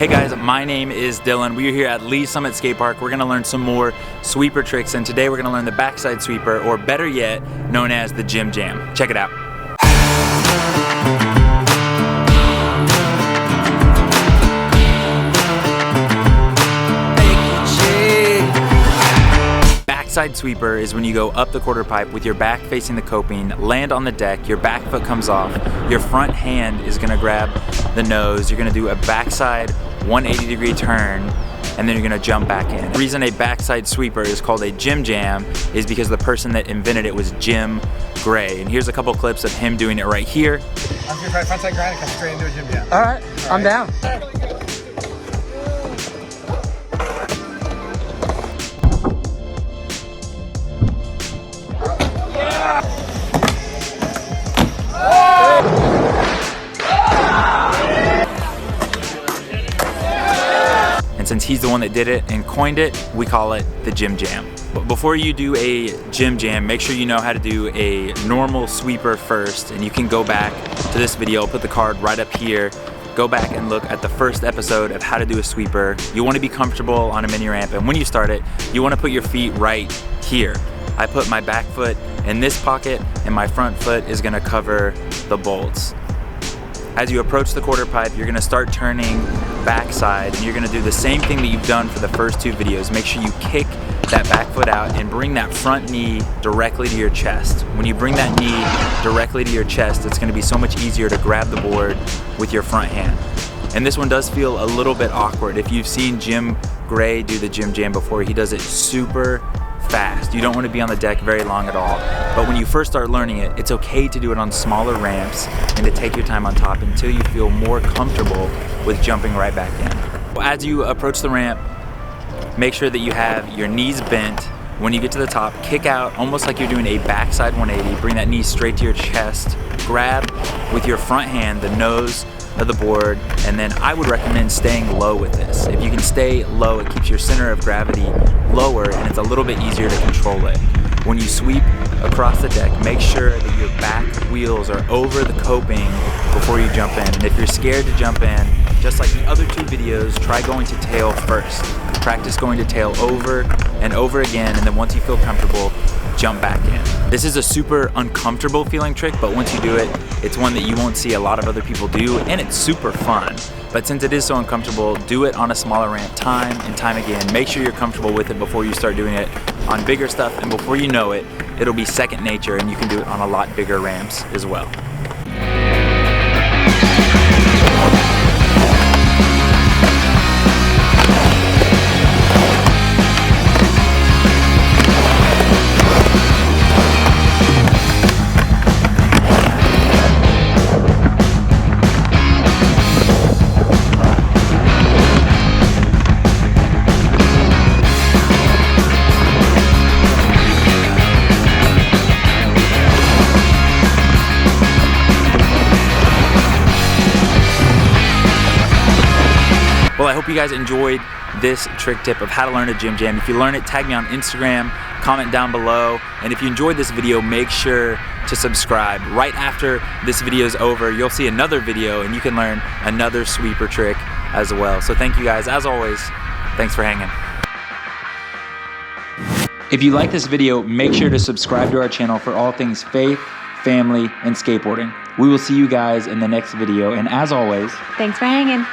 Hey guys, my name is Dylan. We are here at Lee Summit Skate Park. We're gonna learn some more sweeper tricks, and today we're gonna learn the backside sweeper, or better yet, known as the Gym Jam. Check it out. Backside sweeper is when you go up the quarter pipe with your back facing the coping, land on the deck, your back foot comes off, your front hand is gonna grab the nose, you're gonna do a backside 180-degree turn, and then you're gonna jump back in. The reason a backside sweeper is called a Gym Jam is because the person that invented it was Jim Gray. And here's a couple clips of him doing it right here. I'm gonna try frontside grind and come straight into a Gym Jam. All right, I'm down. And since he's the one that did it and coined it, we call it the Gym Jam. But before you do a Gym Jam, make sure you know how to do a normal sweeper first. And you can go back to this video, I'll put the card right up here. Go back and look at the first episode of how to do a sweeper. You want to be comfortable on a mini ramp, and when you start it, you want to put your feet right here. I put my back foot in this pocket, and my front foot is going to cover the bolts. As you approach the quarter pipe, you're gonna start turning backside, and you're gonna do the same thing that you've done for the first two videos. Make sure you kick that back foot out and bring that front knee directly to your chest. When you bring that knee directly to your chest, it's gonna be so much easier to grab the board with your front hand. And this one does feel a little bit awkward. If you've seen Jim Gray do the Gym Jam before, he does it super fast. You don't want to be on the deck very long at all. But when you first start learning it, it's okay to do it on smaller ramps and to take your time on top until you feel more comfortable with jumping right back in. As you approach the ramp, make sure that you have your knees bent. When you get to the top, kick out almost like you're doing a backside 180. Bring that knee straight to your chest. Grab with your front hand the nose of the board, and then I would recommend staying low with this. If you can stay low, it keeps your center of gravity lower, and it's a little bit easier to control it. When you sweep across the deck, make sure that your back wheels are over the coping before you jump in. And if you're scared to jump in, just like the other two videos, try going to tail first. Practice going to tail over and over again, and then once you feel comfortable, jump back in. This is a super uncomfortable feeling trick, but once you do it, it's one that you won't see a lot of other people do, and it's super fun. But since it is so uncomfortable, do it on a smaller ramp time and time again. Make sure you're comfortable with it before you start doing it on bigger stuff, and before you know it, it'll be second nature, and you can do it on a lot bigger ramps as well. Well, I hope you guys enjoyed this trick tip of how to learn a Gym Jam. If you learn it, tag me on Instagram, comment down below, and if you enjoyed this video, make sure to subscribe. Right after this video is over, you'll see another video and you can learn another sweeper trick as well. So thank you guys, as always, thanks for hanging. If you like this video, make sure to subscribe to our channel for all things faith, family, and skateboarding. We will see you guys in the next video, and as always, thanks for hanging.